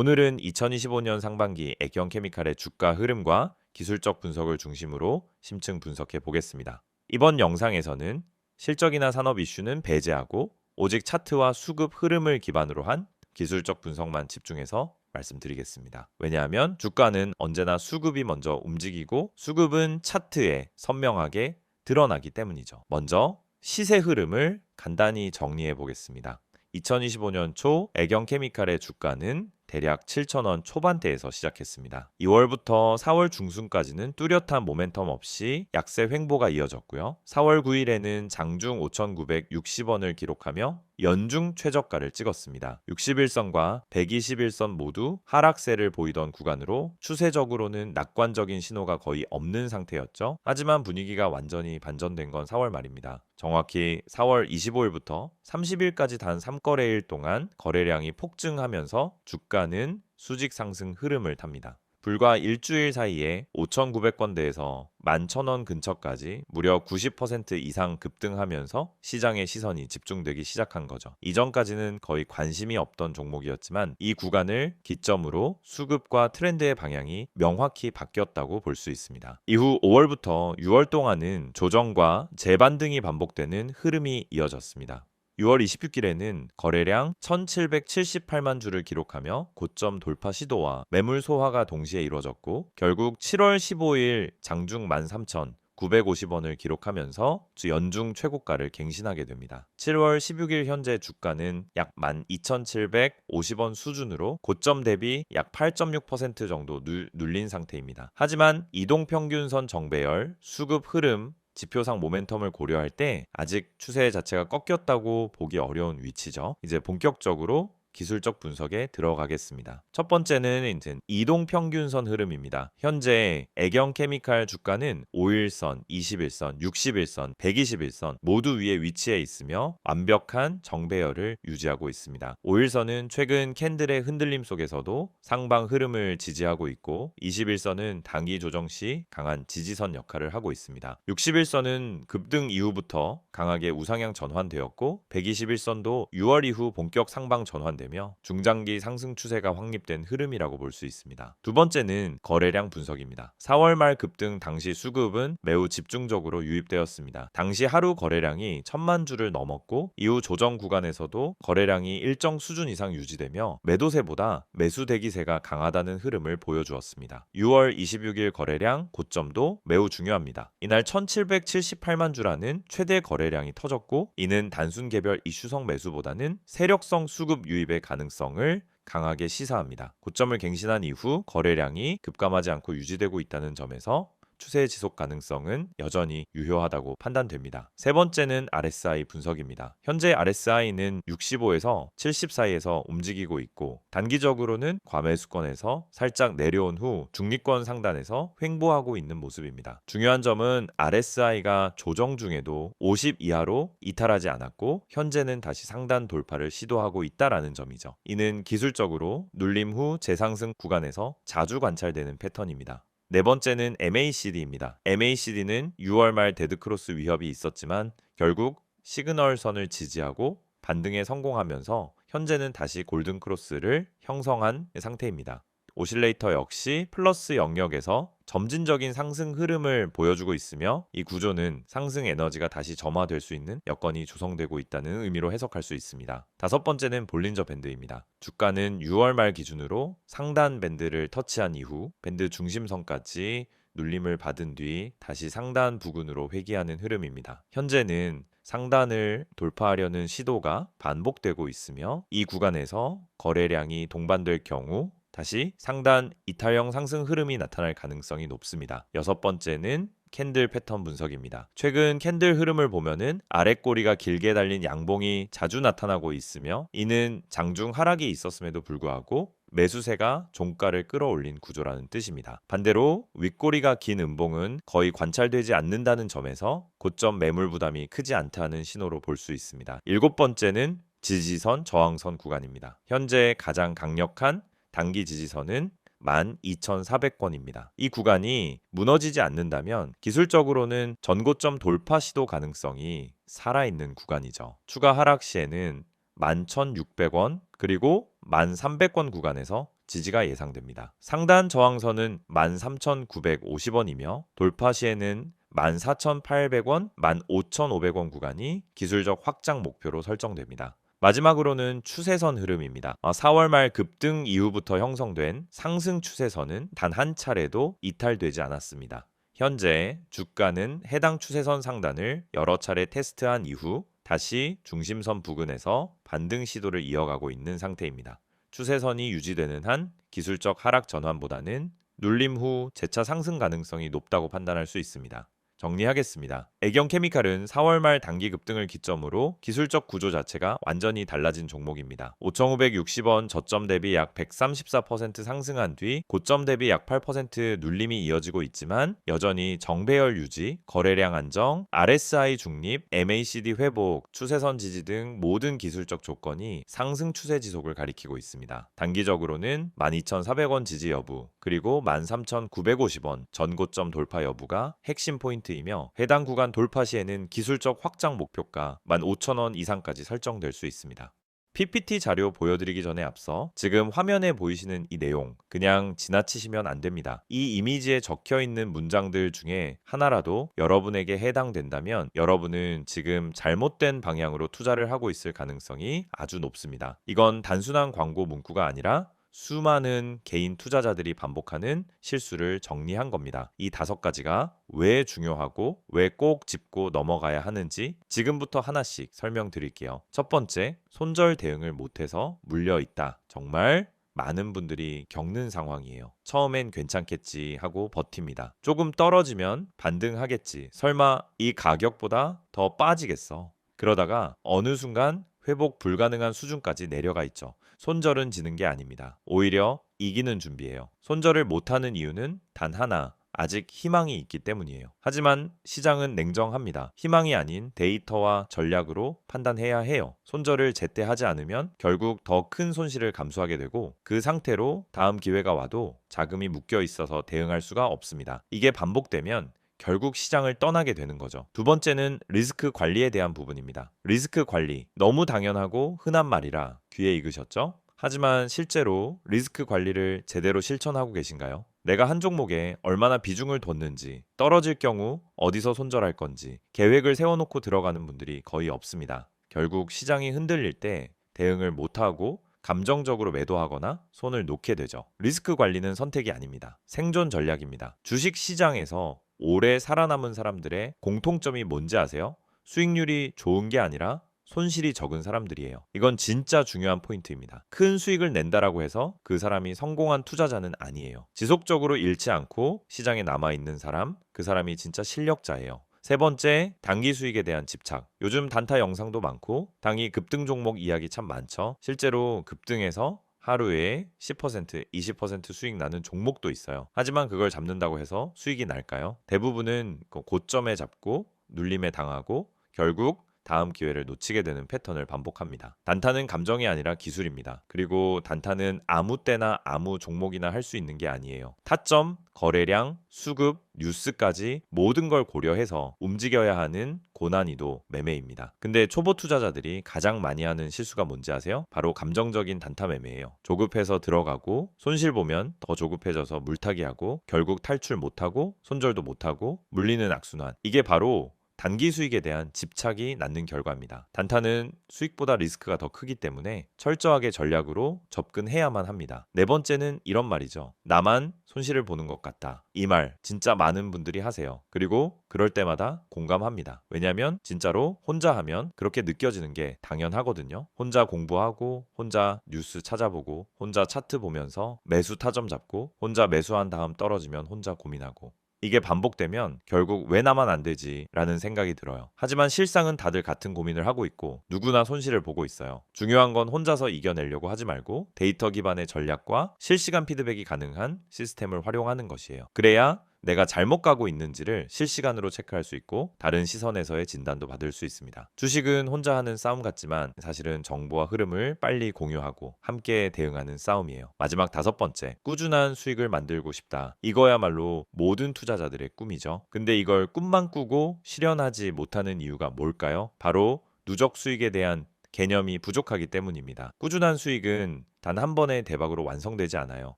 오늘은 2025년 상반기 애경케미칼의 주가 흐름과 기술적 분석을 중심으로 심층 분석해 보겠습니다. 이번 영상에서는 실적이나 산업 이슈는 배제하고 오직 차트와 수급 흐름을 기반으로 한 기술적 분석만 집중해서 말씀드리겠습니다. 왜냐하면 주가는 언제나 수급이 먼저 움직이고 수급은 차트에 선명하게 드러나기 때문이죠. 먼저 시세 흐름을 간단히 정리해 보겠습니다. 2025년 초 애경케미칼의 주가는 대략 7,000원 초반대에서 시작했습니다. 2월부터 4월 중순까지는 뚜렷한 모멘텀 없이 약세 횡보가 이어졌고요. 4월 9일에는 장중 5,960원을 기록하며 연중 최저가를 찍었습니다. 61선과 121선 모두 하락세를 보이던 구간으로 추세적으로는 낙관적인 신호가 거의 없는 상태였죠. 하지만 분위기가 완전히 반전된 건 4월 말입니다. 정확히 4월 25일부터 30일까지 단 3거래일 동안 거래량이 폭증하면서 주가는 수직 상승 흐름을 탑니다. 불과 일주일 사이에 5,900권대에서 11,000원 근처까지 무려 90% 이상 급등하면서 시장의 시선이 집중되기 시작한 거죠. 이전까지는 거의 관심이 없던 종목이었지만 이 구간을 기점으로 수급과 트렌드의 방향이 명확히 바뀌었다고 볼 수 있습니다. 이후 5월부터 6월 동안은 조정과 재반등이 반복되는 흐름이 이어졌습니다. 6월 26일에는 거래량 1,778만 주를 기록하며 고점 돌파 시도와 매물 소화가 동시에 이루어졌고 결국 7월 15일 장중 13,950원을 기록하면서 연중 최고가를 갱신하게 됩니다. 7월 16일 현재 주가는 약 12,750원 수준으로 고점 대비 약 8.6% 정도 눌린 상태입니다. 하지만 이동평균선 정배열, 수급 흐름, 지표상 모멘텀을 고려할 때 아직 추세 자체가 꺾였다고 보기 어려운 위치죠. 이제 본격적으로 기술적 분석에 들어가겠습니다. 첫 번째는 이제 이동평균선 흐름입니다. 현재 애경케미칼 주가는 5일선, 21선, 61선, 121선 모두 위에 위치해 있으며 완벽한 정배열을 유지하고 있습니다. 5일선은 최근 캔들의 흔들림 속에서도 상방 흐름을 지지하고 있고 21선은 단기 조정 시 강한 지지선 역할을 하고 있습니다. 61선은 급등 이후부터 강하게 우상향 전환되었고 121선도 6월 이후 본격 상방 전환됩니다. 중장기 상승 추세가 확립된 흐름이라고 볼 수 있습니다. 두 번째는 거래량 분석입니다. 4월 말 급등 당시 수급은 매우 집중적으로 유입되었습니다. 당시 하루 거래량이 1,000만 주를 넘었고 이후 조정 구간에서도 거래량이 일정 수준 이상 유지되며 매도세보다 매수 대기세가 강하다는 흐름을 보여주었습니다. 6월 26일 거래량 고점도 매우 중요합니다. 이날 1,778만 주라는 최대 거래량이 터졌고 이는 단순 개별 이슈성 매수보다는 세력성 수급 유입의 가능성을 강하게 시사합니다. 고점을 갱신한 이후 거래량이 급감하지 않고 유지되고 있다는 점에서 추세 지속 가능성은 여전히 유효하다고 판단됩니다. 세 번째는 RSI 분석입니다. 현재 RSI는 65에서 70 사이에서 움직이고 있고 단기적으로는 과매수권에서 살짝 내려온 후 중립권 상단에서 횡보하고 있는 모습입니다. 중요한 점은 RSI가 조정 중에도 50 이하로 이탈하지 않았고 현재는 다시 상단 돌파를 시도하고 있다라는 점이죠. 이는 기술적으로 눌림 후 재상승 구간에서 자주 관찰되는 패턴입니다. 네 번째는 MACD입니다. MACD는 6월 말 데드크로스 위협이 있었지만 결국 시그널선을 지지하고 반등에 성공하면서 현재는 다시 골든크로스를 형성한 상태입니다. 오실레이터 역시 플러스 영역에서 점진적인 상승 흐름을 보여주고 있으며 이 구조는 상승 에너지가 다시 점화될 수 있는 여건이 조성되고 있다는 의미로 해석할 수 있습니다. 다섯 번째는 볼린저 밴드입니다. 주가는 6월 말 기준으로 상단 밴드를 터치한 이후 밴드 중심선까지 눌림을 받은 뒤 다시 상단 부근으로 회귀하는 흐름입니다. 현재는 상단을 돌파하려는 시도가 반복되고 있으며 이 구간에서 거래량이 동반될 경우 다시 상단 이탈형 상승 흐름이 나타날 가능성이 높습니다. 여섯 번째는 캔들 패턴 분석입니다. 최근 캔들 흐름을 보면은 아랫꼬리가 길게 달린 양봉이 자주 나타나고 있으며 이는 장중 하락이 있었음에도 불구하고 매수세가 종가를 끌어올린 구조라는 뜻입니다. 반대로 윗꼬리가 긴 음봉은 거의 관찰되지 않는다는 점에서 고점 매물 부담이 크지 않다는 신호로 볼 수 있습니다. 일곱 번째는 지지선, 저항선 구간입니다. 현재 가장 강력한 단기 지지선은 12,400권입니다. 이 구간이 무너지지 않는다면 기술적으로는 전고점 돌파 시도 가능성이 살아있는 구간이죠. 추가 하락 시에는 11,600원 그리고 1,300원 구간에서 지지가 예상됩니다. 상단 저항선은 13,950원이며 돌파 시에는 14,800원, 15,500원 구간이 기술적 확장 목표로 설정됩니다. 마지막으로는 추세선 흐름입니다. 4월 말 급등 이후부터 형성된 상승 추세선은 단 한 차례도 이탈되지 않았습니다. 현재 주가는 해당 추세선 상단을 여러 차례 테스트한 이후 다시 중심선 부근에서 반등 시도를 이어가고 있는 상태입니다. 추세선이 유지되는 한 기술적 하락 전환보다는 눌림 후 재차 상승 가능성이 높다고 판단할 수 있습니다. 정리하겠습니다. 애경케미칼은 4월 말 단기 급등을 기점으로 기술적 구조 자체가 완전히 달라진 종목입니다. 5,560원 저점 대비 약 134% 상승한 뒤 고점 대비 약 8% 눌림이 이어지고 있지만 여전히 정배열 유지, 거래량 안정, RSI 중립, MACD 회복, 추세선 지지 등 모든 기술적 조건이 상승 추세 지속을 가리키고 있습니다. 단기적으로는 12,400원 지지 여부, 그리고 13,950원 전고점 돌파 여부가 핵심 포인트이며 해당 구간 돌파 시에는 기술적 확장 목표가 15,000원 이상까지 설정될 수 있습니다. PPT 자료 보여드리기 전에 앞서 지금 화면에 보이시는 이 내용 그냥 지나치시면 안 됩니다. 이 이미지에 적혀 있는 문장들 중에 하나라도 여러분에게 해당된다면 여러분은 지금 잘못된 방향으로 투자를 하고 있을 가능성이 아주 높습니다. 이건 단순한 광고 문구가 아니라 수많은 개인 투자자들이 반복하는 실수를 정리한 겁니다. 이 5가지가 왜 중요하고 왜 꼭 짚고 넘어가야 하는지 지금부터 하나씩 설명드릴게요. 첫 번째, 손절 대응을 못해서 물려있다. 정말 많은 분들이 겪는 상황이에요. 처음엔 괜찮겠지 하고 버팁니다. 조금 떨어지면 반등하겠지. 설마 이 가격보다 더 빠지겠어. 그러다가 어느 순간 회복 불가능한 수준까지 내려가 있죠. 손절은 지는 게 아닙니다. 오히려 이기는 준비예요. 손절을 못하는 이유는 단 하나, 아직 희망이 있기 때문이에요. 하지만 시장은 냉정합니다. 희망이 아닌 데이터와 전략으로 판단해야 해요. 손절을 제때 하지 않으면 결국 더 큰 손실을 감수하게 되고 그 상태로 다음 기회가 와도 자금이 묶여 있어서 대응할 수가 없습니다. 이게 반복되면 결국 시장을 떠나게 되는 거죠. 두 번째는 리스크 관리에 대한 부분입니다. 리스크 관리, 너무 당연하고 흔한 말이라 귀에 익으셨죠? 하지만 실제로 리스크 관리를 제대로 실천하고 계신가요? 내가 한 종목에 얼마나 비중을 뒀는지, 떨어질 경우 어디서 손절할 건지 계획을 세워놓고 들어가는 분들이 거의 없습니다. 결국 시장이 흔들릴 때 대응을 못하고 감정적으로 매도하거나 손을 놓게 되죠. 리스크 관리는 선택이 아닙니다. 생존 전략입니다. 주식 시장에서 오래 살아남은 사람들의 공통점이 뭔지 아세요? 수익률이 좋은 게 아니라 손실이 적은 사람들이에요. 이건 진짜 중요한 포인트입니다. 큰 수익을 낸다라고 해서 그 사람이 성공한 투자자는 아니에요. 지속적으로 잃지 않고 시장에 남아있는 사람, 그 사람이 진짜 실력자예요. 세 번째, 단기 수익에 대한 집착. 요즘 단타 영상도 많고 단기 급등 종목 이야기 참 많죠. 실제로 급등해서 하루에 10%, 20% 수익 나는 종목도 있어요. 하지만 그걸 잡는다고 해서 수익이 날까요? 대부분은 고점에 잡고 눌림에 당하고 결국 다음 기회를 놓치게 되는 패턴을 반복합니다. 단타는 감정이 아니라 기술입니다. 그리고 단타는 아무 때나 아무 종목이나 할 수 있는 게 아니에요. 타점, 거래량, 수급, 뉴스까지 모든 걸 고려해서 움직여야 하는 고난이도 매매입니다. 근데 초보 투자자들이 가장 많이 하는 실수가 뭔지 아세요? 바로 감정적인 단타 매매예요. 조급해서 들어가고 손실 보면 더 조급해져서 물타기하고 결국 탈출 못하고 손절도 못하고 물리는 악순환. 이게 바로 단기 수익에 대한 집착이 낳는 결과입니다. 단타는 수익보다 리스크가 더 크기 때문에 철저하게 전략으로 접근해야만 합니다. 네 번째는 이런 말이죠. 나만 손실을 보는 것 같다. 이 말 진짜 많은 분들이 하세요. 그리고 그럴 때마다 공감합니다. 왜냐하면 진짜로 혼자 하면 그렇게 느껴지는 게 당연하거든요. 혼자 공부하고 혼자 뉴스 찾아보고 혼자 차트 보면서 매수 타점 잡고 혼자 매수한 다음 떨어지면 혼자 고민하고 이게 반복되면 결국 왜 나만 안 되지? 라는 생각이 들어요. 하지만 실상은 다들 같은 고민을 하고 있고 누구나 손실을 보고 있어요. 중요한 건 혼자서 이겨내려고 하지 말고 데이터 기반의 전략과 실시간 피드백이 가능한 시스템을 활용하는 것이에요. 그래야 내가 잘못 가고 있는지를 실시간으로 체크할 수 있고 다른 시선에서의 진단도 받을 수 있습니다. 주식은 혼자 하는 싸움 같지만 사실은 정보와 흐름을 빨리 공유하고 함께 대응하는 싸움이에요. 마지막 5번째, 꾸준한 수익을 만들고 싶다. 이거야말로 모든 투자자들의 꿈이죠. 근데 이걸 꿈만 꾸고 실현하지 못하는 이유가 뭘까요? 바로 누적 수익에 대한 개념이 부족하기 때문입니다. 꾸준한 수익은 단 한 번의 대박으로 완성되지 않아요.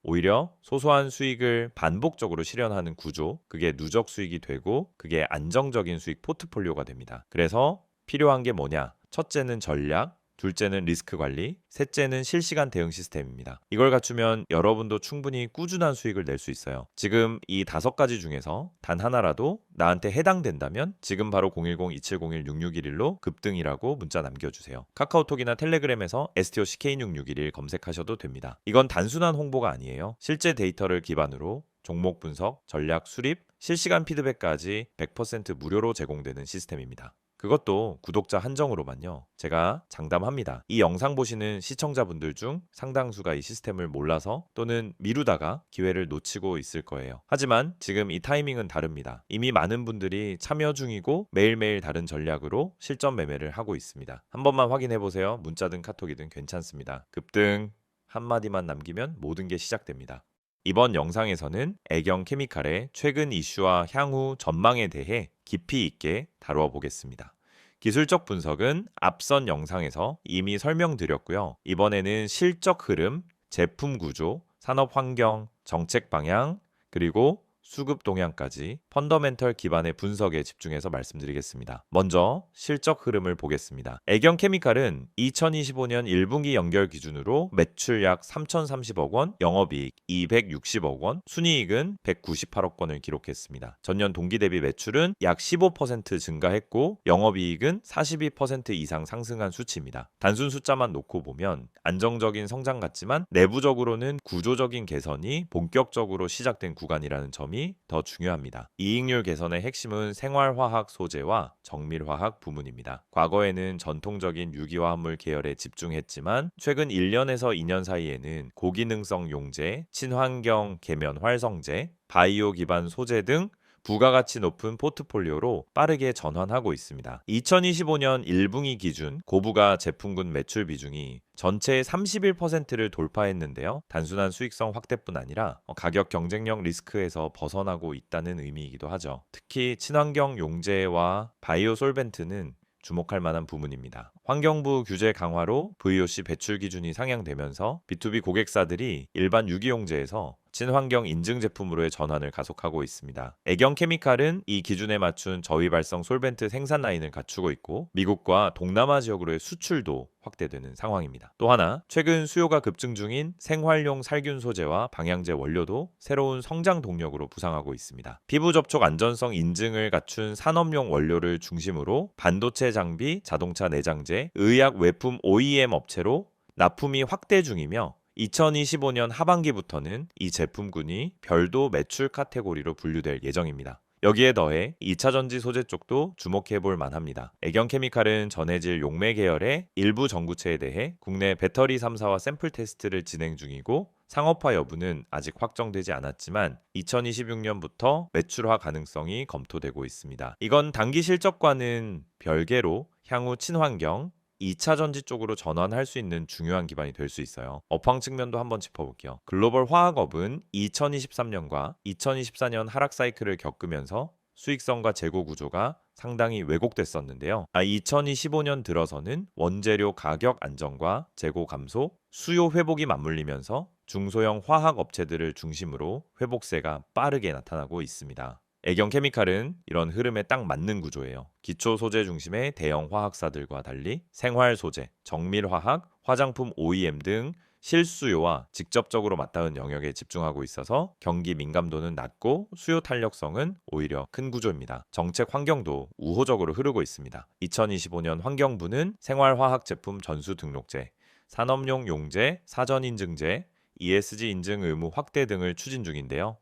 오히려 소소한 수익을 반복적으로 실현하는 구조, 그게 누적 수익이 되고 그게 안정적인 수익 포트폴리오가 됩니다. 그래서 필요한 게 뭐냐? 첫째는 전략, 둘째는 리스크 관리, 셋째는 실시간 대응 시스템입니다. 이걸 갖추면 여러분도 충분히 꾸준한 수익을 낼 수 있어요. 지금 이 5가지 중에서 단 하나라도 나한테 해당된다면 지금 바로 010-2701-6611로 급등이라고 문자 남겨주세요. 카카오톡이나 텔레그램에서 STOCK661 검색하셔도 됩니다. 이건 단순한 홍보가 아니에요. 실제 데이터를 기반으로 종목 분석, 전략 수립, 실시간 피드백까지 100% 무료로 제공되는 시스템입니다. 그것도 구독자 한정으로만요. 제가 장담합니다. 이 영상 보시는 시청자분들 중 상당수가 이 시스템을 몰라서 또는 미루다가 기회를 놓치고 있을 거예요. 하지만 지금 이 타이밍은 다릅니다. 이미 많은 분들이 참여 중이고 매일매일 다른 전략으로 실전 매매를 하고 있습니다. 한 번만 확인해 보세요. 문자든 카톡이든 괜찮습니다. 급등 한마디만 남기면 모든 게 시작됩니다. 이번 영상에서는 애경 케미칼의 최근 이슈와 향후 전망에 대해 깊이 있게 다루어 보겠습니다. 기술적 분석은 앞선 영상에서 이미 설명드렸고요. 이번에는 실적 흐름, 제품 구조, 산업 환경, 정책 방향, 그리고 수급 동향까지 펀더멘털 기반의 분석에 집중해서 말씀드리겠습니다. 먼저 실적 흐름을 보겠습니다. 애경 케미칼은 2025년 1분기 연결 기준으로 매출 약 3,030억 원, 영업이익 260억 원, 순이익은 198억 원을 기록했습니다. 전년 동기 대비 매출은 약 15% 증가했고 영업이익은 42% 이상 상승한 수치입니다. 단순 숫자만 놓고 보면 안정적인 성장 같지만 내부적으로는 구조적인 개선이 본격적으로 시작된 구간이라는 점이 더 중요합니다. 이익률 개선의 핵심은 생활화학 소재와 정밀화학 부문입니다. 과거에는 전통적인 유기화합물 계열에 집중했지만 최근 1년에서 2년 사이에는 고기능성 용제, 친환경 계면 활성제, 바이오 기반 소재 등 부가가치 높은 포트폴리오로 빠르게 전환하고 있습니다. 2025년 1분기 기준 고부가 제품군 매출 비중이 전체의 31%를 돌파했는데요. 단순한 수익성 확대뿐 아니라 가격 경쟁력 리스크에서 벗어나고 있다는 의미이기도 하죠. 특히 친환경 용제와 바이오 솔벤트는 주목할 만한 부문입니다. 환경부 규제 강화로 VOC 배출 기준이 상향되면서 B2B 고객사들이 일반 유기용제에서 친환경 인증 제품으로의 전환을 가속하고 있습니다. 애경 케미칼은 이 기준에 맞춘 저위발성 솔벤트 생산 라인을 갖추고 있고 미국과 동남아 지역으로의 수출도 확대되는 상황입니다. 또 하나, 최근 수요가 급증 중인 생활용 살균 소재와 방향제 원료도 새로운 성장 동력으로 부상하고 있습니다. 피부 접촉 안전성 인증을 갖춘 산업용 원료를 중심으로 반도체 장비, 자동차 내장재, 의약 외품 OEM 업체로 납품이 확대 중이며 2025년 하반기부터는 이 제품군이 별도 매출 카테고리로 분류될 예정입니다. 여기에 더해 2차전지 소재 쪽도 주목해볼 만합니다. 애경 케미칼은 전해질 용매 계열의 일부 전구체에 대해 국내 배터리 3사와 샘플 테스트를 진행 중이고 상업화 여부는 아직 확정되지 않았지만 2026년부터 매출화 가능성이 검토되고 있습니다. 이건 단기 실적과는 별개로 향후 친환경, 2차 전지 쪽으로 전환할 수 있는 중요한 기반이 될 수 있어요. 업황 측면도 한번 짚어볼게요. 글로벌 화학업은 2023년과 2024년 하락 사이클을 겪으면서 수익성과 재고 구조가 상당히 왜곡됐었는데요. 2025년 들어서는 원재료 가격 안정과 재고 감소, 수요 회복이 맞물리면서 중소형 화학 업체들을 중심으로 회복세가 빠르게 나타나고 있습니다. 애경 케미칼은 이런 흐름에 딱 맞는 구조예요. 기초 소재 중심의 대형 화학사들과 달리 생활 소재, 정밀화학, 화장품 OEM 등 실수요와 직접적으로 맞닿은 영역에 집중하고 있어서 경기 민감도는 낮고 수요 탄력성은 오히려 큰 구조입니다. 정책 환경도 우호적으로 흐르고 있습니다. 2025년 환경부는 생활화학 제품 전수 등록제, 산업용 용제, 사전 인증제, ESG 인증 의무 확대 등을 추진 중인데요.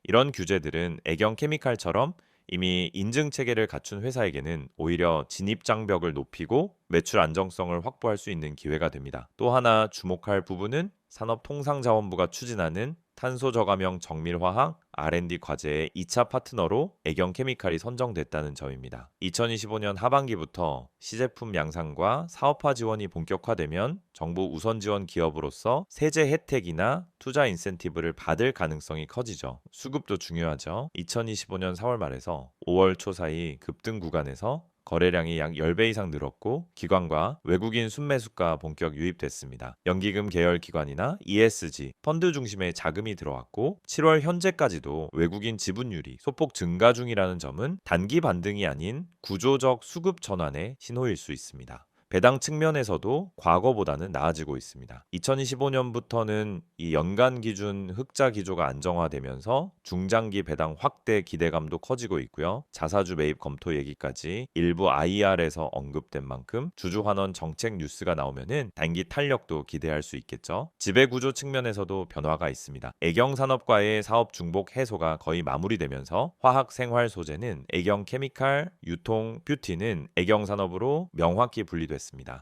이런 규제들은 애경 케미칼처럼 이미 인증 체계를 갖춘 회사에게는 오히려 진입 장벽을 높이고 매출 안정성을 확보할 수 있는 기회가 됩니다. 또 하나 주목할 부분은 산업통상자원부가 추진하는 탄소 저감형 정밀화학 R&D 과제의 2차 파트너로 애경 케미칼이 선정됐다는 점입니다. 2025년 하반기부터 시제품 양산과 사업화 지원이 본격화되면 정부 우선 지원 기업으로서 세제 혜택이나 투자 인센티브를 받을 가능성이 커지죠. 수급도 중요하죠. 2025년 4월 말에서 5월 초 사이 급등 구간에서 거래량이 약 10배 이상 늘었고 기관과 외국인 순매수가 본격 유입됐습니다. 연기금 계열 기관이나 ESG, 펀드 중심의 자금이 들어왔고 7월 현재까지도 외국인 지분율이 소폭 증가 중이라는 점은 단기 반등이 아닌 구조적 수급 전환의 신호일 수 있습니다. 배당 측면에서도 과거보다는 나아지고 있습니다. 2025년부터는 이 연간 기준 흑자 기조가 안정화되면서 중장기 배당 확대 기대감도 커지고 있고요. 자사주 매입 검토 얘기까지 일부 IR에서 언급된 만큼 주주 환원 정책 뉴스가 나오면은 단기 탄력도 기대할 수 있겠죠. 지배 구조 측면에서도 변화가 있습니다. 애경 산업과의 사업 중복 해소가 거의 마무리되면서 화학 생활 소재는 애경 케미칼, 유통, 뷰티는 애경 산업으로 명확히 분리됐습니다.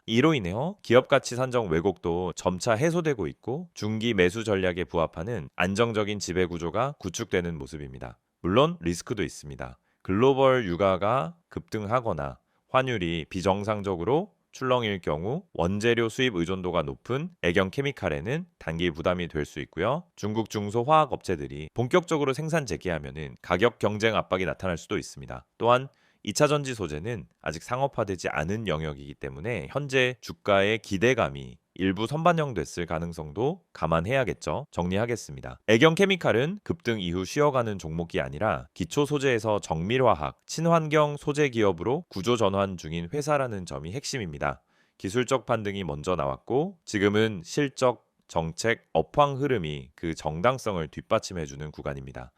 이로 인해서 기업 가치 산정 왜곡도 점차 해소되고 있고 중기 매수 전략에 부합하는 안정적인 지배 구조가 구축되는 모습입니다. 물론 리스크도 있습니다. 글로벌 유가가 급등하거나 환율이 비정상적으로 출렁일 경우 원재료 수입 의존도가 높은 애경 케미칼에는 단기 부담이 될 수 있고요. 중국 중소화학 업체들이 본격적으로 생산 재개하면은 가격 경쟁 압박이 나타날 수도 있습니다. 또한 2차 전지 소재는 아직 상업화되지 않은 영역이기 때문에 현재 주가의 기대감이 일부 선반영됐을 가능성도 감안해야겠죠. 정리하겠습니다. 애경 케미칼은 급등 이후 쉬어가는 종목이 아니라 기초 소재에서 정밀화학, 친환경 소재 기업으로 구조 전환 중인 회사라는 점이 핵심입니다. 기술적 반등이 먼저 나왔고 지금은 실적, 정책, 업황 흐름이 그 정당성을 뒷받침해주는 구간입니다.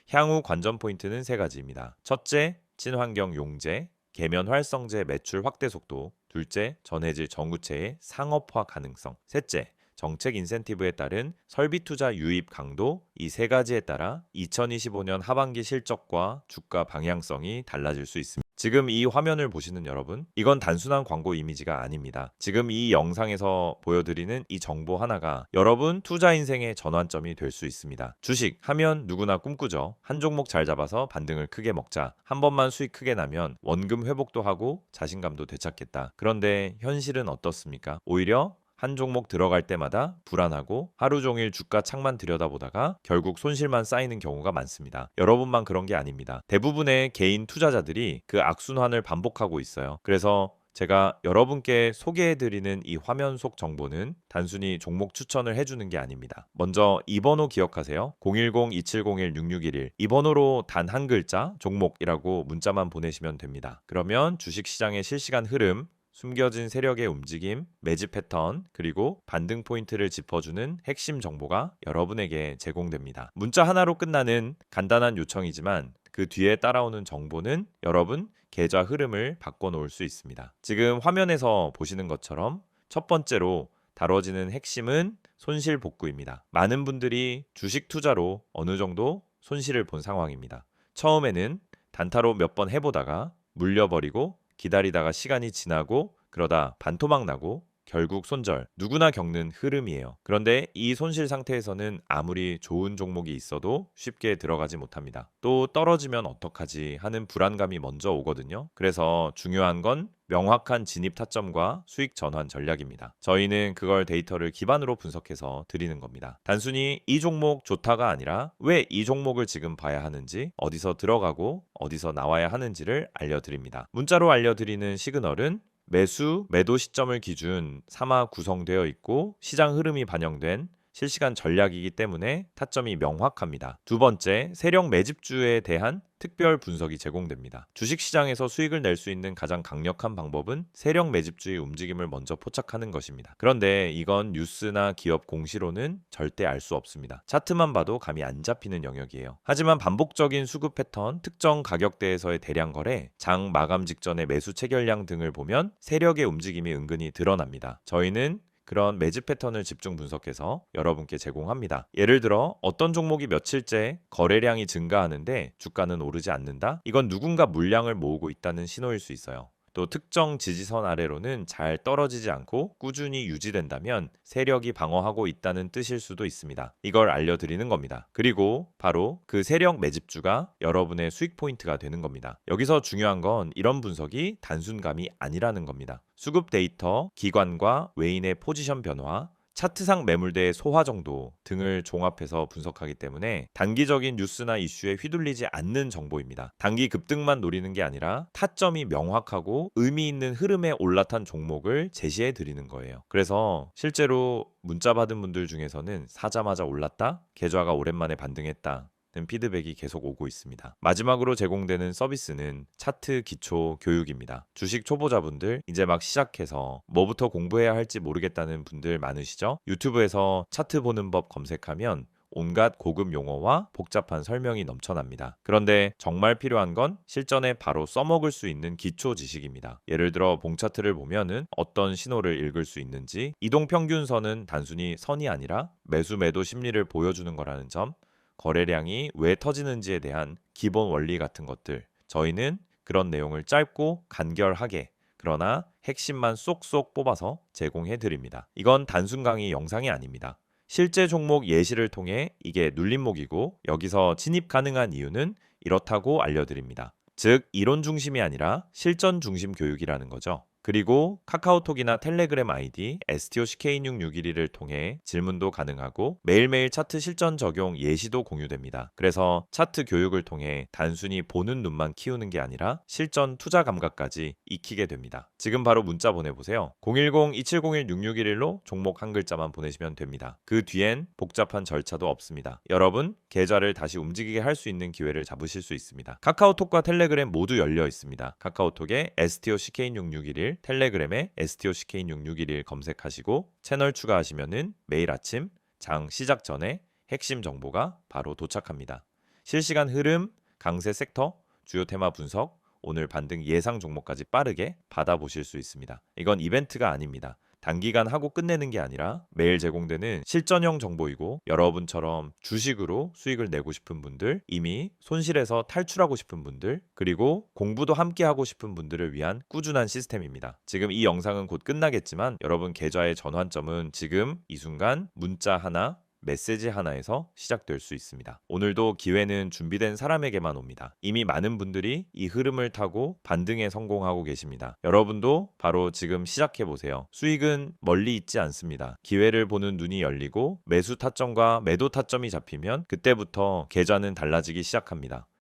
향후 관전 포인트는 세 가지입니다. 첫째, 친환경 용재, 계면 활성제 매출 확대 속도, 둘째, 전해질 전구체의 상업화 가능성, 셋째, 정책 인센티브에 따른 설비 투자 유입 강도, 이 세 가지에 따라 2025년 하반기 실적과 주가 방향성이 달라질 수 있습니다. 지금 이 화면을 보시는 여러분, 이건 단순한 광고 이미지가 아닙니다. 지금 이 영상에서 보여드리는 이 정보 하나가 여러분 투자 인생의 전환점이 될 수 있습니다. 주식 하면 누구나 꿈꾸죠. 한 종목 잘 잡아서 반등을 크게 먹자. 한 번만 수익 크게 나면 원금 회복도 하고 자신감도 되찾겠다. 그런데 현실은 어떻습니까? 오히려 한 종목 들어갈 때마다 불안하고 하루 종일 주가 창만 들여다보다가 결국 손실만 쌓이는 경우가 많습니다. 여러분만 그런 게 아닙니다. 대부분의 개인 투자자들이 그 악순환을 반복하고 있어요. 그래서 제가 여러분께 소개해드리는 이 화면 속 정보는 단순히 종목 추천을 해주는 게 아닙니다. 먼저 이 번호 기억하세요. 010-2701-6611 이 번호로 단 한 글자 종목이라고 문자만 보내시면 됩니다. 그러면 주식시장의 실시간 흐름, 숨겨진 세력의 움직임, 매집 패턴, 그리고 반등 포인트를 짚어주는 핵심 정보가 여러분에게 제공됩니다. 문자 하나로 끝나는 간단한 요청이지만 그 뒤에 따라오는 정보는 여러분 계좌 흐름을 바꿔놓을 수 있습니다. 지금 화면에서 보시는 것처럼 첫 번째로 다뤄지는 핵심은 손실 복구입니다. 많은 분들이 주식 투자로 어느 정도 손실을 본 상황입니다. 처음에는 단타로 몇 번 해보다가 물려버리고 기다리다가 시간이 지나고 그러다 반토막 나고 결국 손절, 누구나 겪는 흐름이에요. 그런데 이 손실 상태에서는 아무리 좋은 종목이 있어도 쉽게 들어가지 못합니다. 또 떨어지면 어떡하지 하는 불안감이 먼저 오거든요. 그래서 중요한 건 명확한 진입 타점과 수익 전환 전략입니다. 저희는 그걸 데이터를 기반으로 분석해서 드리는 겁니다. 단순히 이 종목 좋다가 아니라 왜 이 종목을 지금 봐야 하는지, 어디서 들어가고 어디서 나와야 하는지를 알려드립니다. 문자로 알려드리는 시그널은 매수, 매도 시점을 기준 삼아 구성되어 있고 시장 흐름이 반영된 실시간 전략이기 때문에 타점이 명확합니다. 두 번째, 세력 매집주에 대한 특별 분석이 제공됩니다. 주식시장에서 수익을 낼 수 있는 가장 강력한 방법은 세력 매집주의 움직임을 먼저 포착하는 것입니다. 그런데 이건 뉴스나 기업 공시로는 절대 알 수 없습니다. 차트만 봐도 감이 안 잡히는 영역이에요. 하지만 반복적인 수급 패턴, 특정 가격대에서의 대량 거래, 장 마감 직전의 매수 체결량 등을 보면 세력의 움직임이 은근히 드러납니다. 저희는 그런 매집 패턴을 집중 분석해서 여러분께 제공합니다. 예를 들어 어떤 종목이 며칠째 거래량이 증가하는데 주가는 오르지 않는다? 이건 누군가 물량을 모으고 있다는 신호일 수 있어요. 또 특정 지지선 아래로는 잘 떨어지지 않고 꾸준히 유지된다면 세력이 방어하고 있다는 뜻일 수도 있습니다. 이걸 알려드리는 겁니다. 그리고 바로 그 세력 매집주가 여러분의 수익 포인트가 되는 겁니다. 여기서 중요한 건 이런 분석이 단순감이 아니라는 겁니다. 수급 데이터, 기관과 외인의 포지션 변화, 차트상 매물대의 소화 정도 등을 종합해서 분석하기 때문에 단기적인 뉴스나 이슈에 휘둘리지 않는 정보입니다. 단기 급등만 노리는 게 아니라 타점이 명확하고 의미 있는 흐름에 올라탄 종목을 제시해 드리는 거예요. 그래서 실제로 문자 받은 분들 중에서는 사자마자 올랐다, 계좌가 오랜만에 반등했다 는 피드백이 계속 오고 있습니다. 마지막으로 제공되는 서비스는 차트 기초 교육입니다. 주식 초보자분들 이제 막 시작해서 뭐부터 공부해야 할지 모르겠다는 분들 많으시죠? 유튜브에서 차트 보는 법 검색하면 온갖 고급 용어와 복잡한 설명이 넘쳐납니다. 그런데 정말 필요한 건 실전에 바로 써먹을 수 있는 기초 지식입니다. 예를 들어 봉 차트를 보면은 어떤 신호를 읽을 수 있는지, 이동평균선은 단순히 선이 아니라 매수 매도 심리를 보여주는 거라는 점, 거래량이 왜 터지는지에 대한 기본 원리 같은 것들, 저희는 그런 내용을 짧고 간결하게 그러나 핵심만 쏙쏙 뽑아서 제공해 드립니다. 이건 단순 강의 영상이 아닙니다. 실제 종목 예시를 통해 이게 눌림목이고 여기서 진입 가능한 이유는 이렇다고 알려드립니다. 즉 이론 중심이 아니라 실전 중심 교육이라는 거죠. 그리고 카카오톡이나 텔레그램 아이디 STOCK661을 통해 질문도 가능하고 매일매일 차트 실전 적용 예시도 공유됩니다. 그래서 차트 교육을 통해 단순히 보는 눈만 키우는 게 아니라 실전 투자 감각까지 익히게 됩니다. 지금 바로 문자 보내보세요. 010-2701-6611로 종목 한 글자만 보내시면 됩니다. 그 뒤엔 복잡한 절차도 없습니다. 여러분 계좌를 다시 움직이게 할 수 있는 기회를 잡으실 수 있습니다. 카카오톡과 텔레그램 모두 열려 있습니다. 카카오톡에 STOCK661, 텔레그램에 STOCK661 검색하시고 채널 추가하시면은 매일 아침 장 시작 전에 핵심 정보가 바로 도착합니다. 실시간 흐름, 강세 섹터, 주요 테마 분석, 오늘 반등 예상 종목까지 빠르게 받아보실 수 있습니다. 이건 이벤트가 아닙니다. 단기간 하고 끝내는 게 아니라 매일 제공되는 실전형 정보이고 여러분처럼 주식으로 수익을 내고 싶은 분들, 이미 손실에서 탈출하고 싶은 분들, 그리고 공부도 함께 하고 싶은 분들을 위한 꾸준한 시스템입니다. 지금 이 영상은 곧 끝나겠지만 여러분 계좌의 전환점은 지금 이 순간 문자 하나, 메시지 하나에서 시작될 수 있습니다. 오늘도 기회는 준비된 사람에게만 옵니다. 이미 많은 분들이 이 흐름을 타고 반등에 성공하고 계십니다. 여러분도 바로 지금 시작해보세요. 수익은 멀리 있지 않습니다. 기회를 보는 눈이 열리고 매수 타점과 매도 타점이 잡히면 그때부터 계좌는 달라지기 시작합니다.